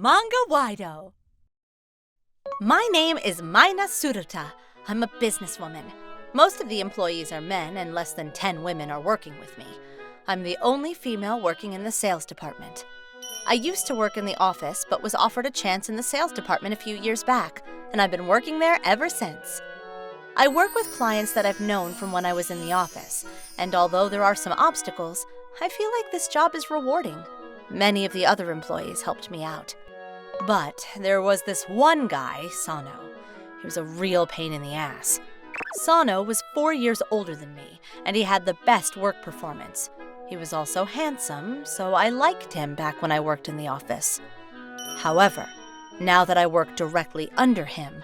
Manga-Waido. My name is Mina Suruta. I'm a businesswoman. Most of the employees are men, and less than 10 women are working with me. I'm the only female working in the sales department. I used to work in the office, but was offered a chance in the sales department a few years back, and I've been working there ever since. I work with clients that I've known from when I was in the office, and although there are some obstacles, I feel like this job is rewarding. Many of the other employees helped me out. But there was this one guy, Sano. He was a real pain in the ass. Sano was 4 years older than me, and he had the best work performance. He was also handsome, so I liked him back when I worked in the office. However, now that I work directly under him...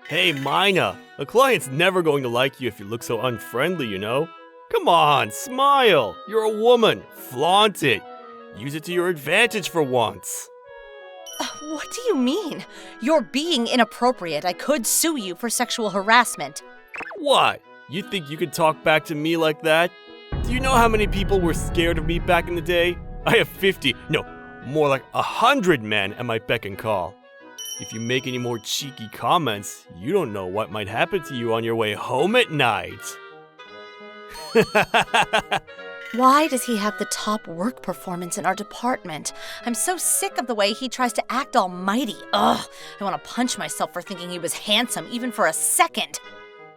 Hey, Mina, a client's never going to like you if you look so unfriendly, you know? Come on, smile! You're a woman. Flaunt it. Use it to your advantage for once. What do you mean? You're being inappropriate. I could sue you for sexual harassment. What? You think you could talk back to me like that? Do you know how many people were scared of me back in the day? I have 50, no, more like 100 men at my beck and call. If you make any more cheeky comments, you don't know what might happen to you on your way home at night. Why does he have the top work performance in our department? I'm so sick of the way he tries to act almighty. Ugh, I want to punch myself for thinking he was handsome even for a second.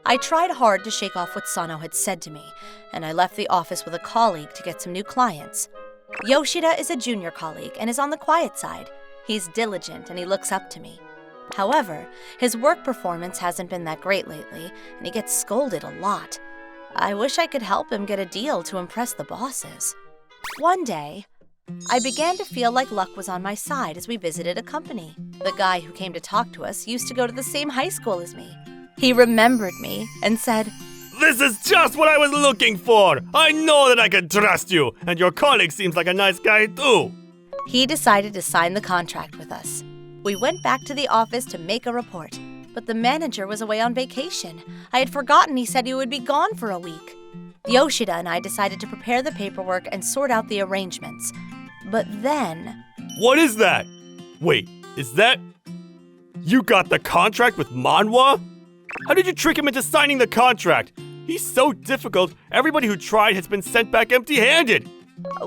I tried hard to shake off what Sano had said to me, and I left the office with a colleague to get some new clients. Yoshida is a junior colleague and is on the quiet side. He's diligent and he looks up to me. However, his work performance hasn't been that great lately, and he gets scolded a lot. I wish I could help him get a deal to impress the bosses. One day, I began to feel like luck was on my side as we visited a company. The guy who came to talk to us used to go to the same high school as me. He remembered me and said, "This is just what I was looking for! I know that I can trust you, and your colleague seems like a nice guy too!" He decided to sign the contract with us. We went back to the office to make a report, but the manager was away on vacation. I had forgotten he said he would be gone for a week. Yoshida and I decided to prepare the paperwork and sort out the arrangements. But then... What is that? Wait, is that... You got the contract with Manhwa? How did you trick him into signing the contract? He's so difficult, everybody who tried has been sent back empty-handed.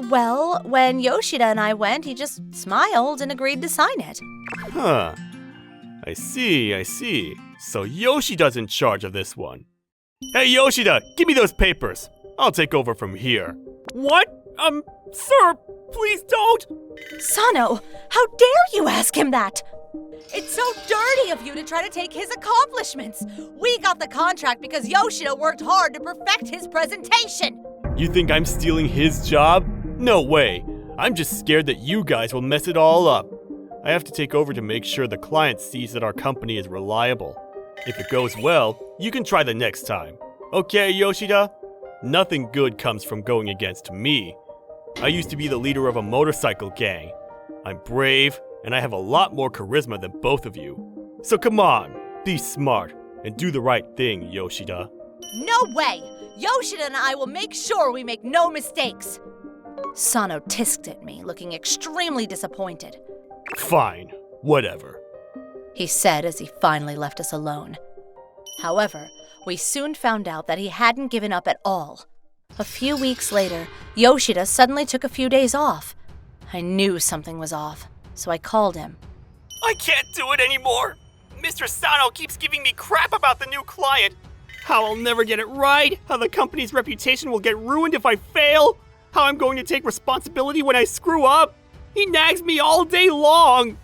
Well, when Yoshida and I went, he just smiled and agreed to sign it. Huh. I see. So Yoshida's in charge of this one. Hey Yoshida, give me those papers. I'll take over from here. What? Sir, please don't! Sano, how dare you ask him that? It's so dirty of you to try to take his accomplishments. We got the contract because Yoshida worked hard to perfect his presentation. You think I'm stealing his job? No way. I'm just scared that you guys will mess it all up. I have to take over to make sure the client sees that our company is reliable. If it goes well, you can try the next time. Okay, Yoshida? Nothing good comes from going against me. I used to be the leader of a motorcycle gang. I'm brave, and I have a lot more charisma than both of you. So come on, be smart, and do the right thing, Yoshida. No way! Yoshida and I will make sure we make no mistakes. Sano tisked at me, looking extremely disappointed. Fine, whatever, he said as he finally left us alone. However, we soon found out that he hadn't given up at all. A few weeks later, Yoshida suddenly took a few days off. I knew something was off, so I called him. I can't do it anymore. Mr. Sano keeps giving me crap about the new client. How I'll never get it right, how the company's reputation will get ruined if I fail, how I'm going to take responsibility when I screw up. He nags me all day long.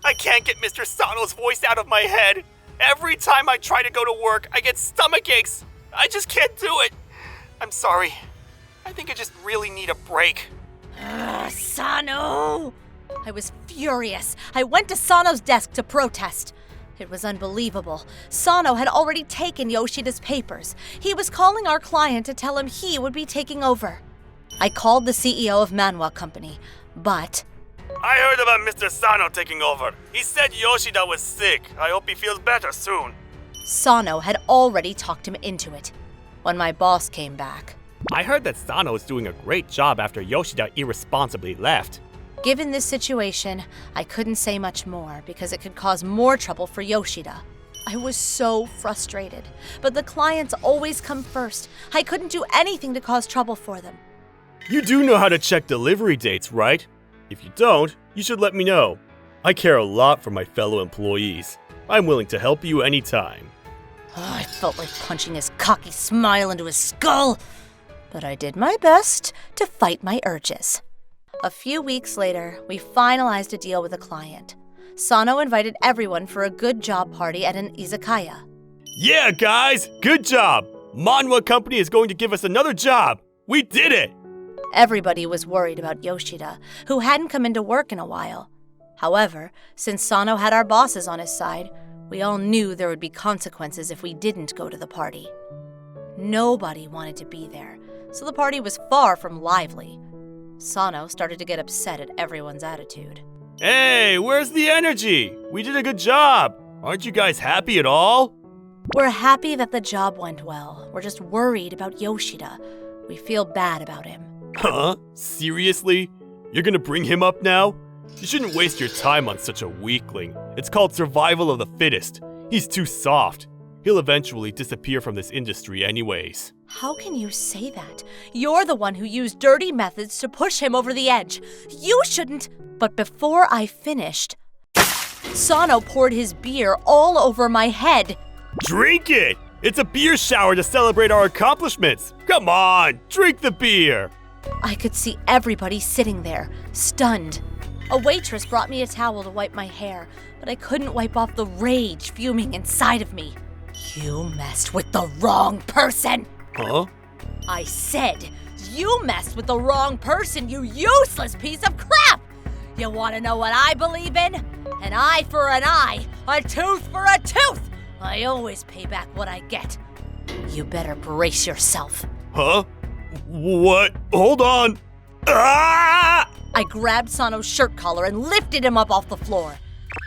I can't get Mr. Sano's voice out of my head. Every time I try to go to work, I get stomach aches. I just can't do it. I'm sorry. I think I just really need a break. Sano! I was furious. I went to Sano's desk to protest. It was unbelievable. Sano had already taken Yoshida's papers. He was calling our client to tell him he would be taking over. I called the CEO of Manhwa Company, but... I heard about Mr. Sano taking over. He said Yoshida was sick. I hope he feels better soon. Sano had already talked him into it. When my boss came back... I heard that Sano is doing a great job after Yoshida irresponsibly left. Given this situation, I couldn't say much more because it could cause more trouble for Yoshida. I was so frustrated, but the clients always come first. I couldn't do anything to cause trouble for them. You do know how to check delivery dates, right? If you don't, you should let me know. I care a lot for my fellow employees. I'm willing to help you anytime. I felt like punching his cocky smile into his skull, but I did my best to fight my urges. A few weeks later, we finalized a deal with a client. Sano invited everyone for a good job party at an izakaya. Yeah, guys! Good job! Manhwa Company is going to give us another job! We did it! Everybody was worried about Yoshida, who hadn't come into work in a while. However, since Sano had our bosses on his side, we all knew there would be consequences if we didn't go to the party. Nobody wanted to be there, so the party was far from lively. Sano started to get upset at everyone's attitude. Hey, where's the energy? We did a good job! Aren't you guys happy at all? We're happy that the job went well. We're just worried about Yoshida. We feel bad about him. Huh? Seriously? You're gonna bring him up now? You shouldn't waste your time on such a weakling. It's called survival of the fittest. He's too soft. He'll eventually disappear from this industry anyways. How can you say that? You're the one who used dirty methods to push him over the edge. You shouldn't. But before I finished, Sano poured his beer all over my head. Drink it! It's a beer shower to celebrate our accomplishments. Come on, drink the beer. I could see everybody sitting there, stunned. A waitress brought me a towel to wipe my hair, but I couldn't wipe off the rage fuming inside of me. You messed with the wrong person! Huh? I said, you messed with the wrong person, you useless piece of crap! You want to know what I believe in? An eye for an eye, a tooth for a tooth! I always pay back what I get. You better brace yourself. Huh? What? Hold on! Ah! I grabbed Sano's shirt collar and lifted him up off the floor.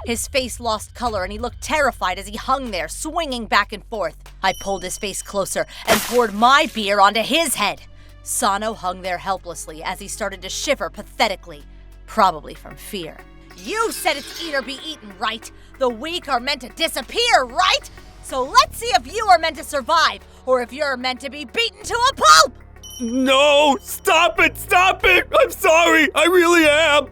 His face lost color and he looked terrified as he hung there, swinging back and forth. I pulled his face closer and poured my beer onto his head. Sano hung there helplessly as he started to shiver pathetically, probably from fear. You said it's eat or be eaten, right? The weak are meant to disappear, right? So let's see if you are meant to survive or if you're meant to be beaten to a pulp! No! Stop it! Stop it! I'm sorry! I really am!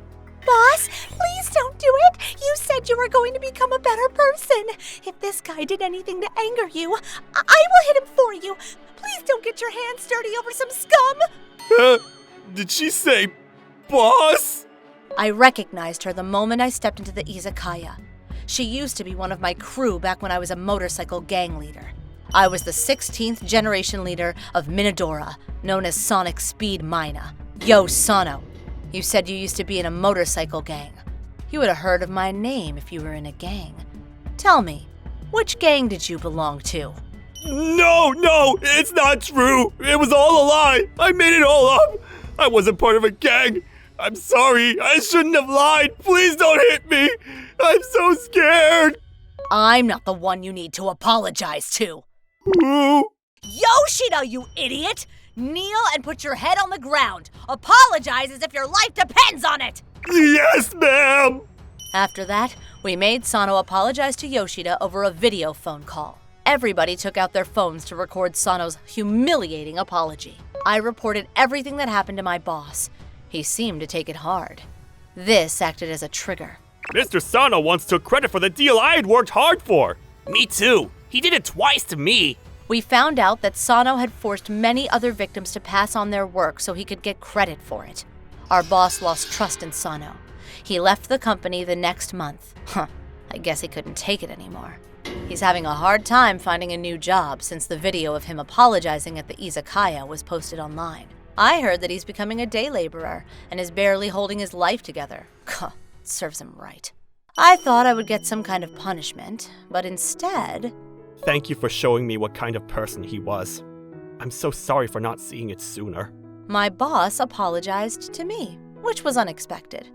Boss, please don't do it. You said you were going to become a better person. If this guy did anything to anger you, I will hit him for you. Please don't get your hands dirty over some scum. Did she say boss? I recognized her the moment I stepped into the izakaya. She used to be one of my crew back when I was a motorcycle gang leader. I was the 16th generation leader of Minadora, known as Sonic Speed Mina. Yo, Sano. You said you used to be in a motorcycle gang. You would have heard of my name if you were in a gang. Tell me, which gang did you belong to? No, it's not true. It was all a lie. I made it all up. I wasn't part of a gang. I'm sorry. I shouldn't have lied. Please don't hit me. I'm so scared. I'm not the one you need to apologize to. Who? Yoshida, you idiot! Kneel and put your head on the ground. Apologize as if your life depends on it! Yes, ma'am! After that, we made Sano apologize to Yoshida over a video phone call. Everybody took out their phones to record Sano's humiliating apology. I reported everything that happened to my boss. He seemed to take it hard. This acted as a trigger. Mr. Sano once took credit for the deal I had worked hard for. Me too. He did it twice to me. We found out that Sano had forced many other victims to pass on their work so he could get credit for it. Our boss lost trust in Sano. He left the company the next month. I guess he couldn't take it anymore. He's having a hard time finding a new job since the video of him apologizing at the izakaya was posted online. I heard that he's becoming a day laborer and is barely holding his life together. Serves him right. I thought I would get some kind of punishment, but instead... Thank you for showing me what kind of person he was. I'm so sorry for not seeing it sooner. My boss apologized to me, which was unexpected.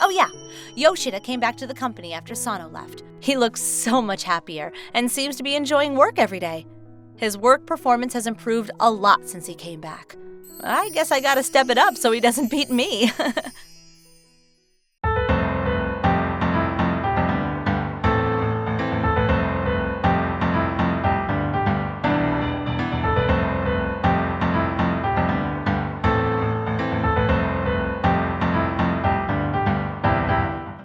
Oh yeah, Yoshida came back to the company after Sano left. He looks so much happier and seems to be enjoying work every day. His work performance has improved a lot since he came back. I guess I gotta step it up so he doesn't beat me.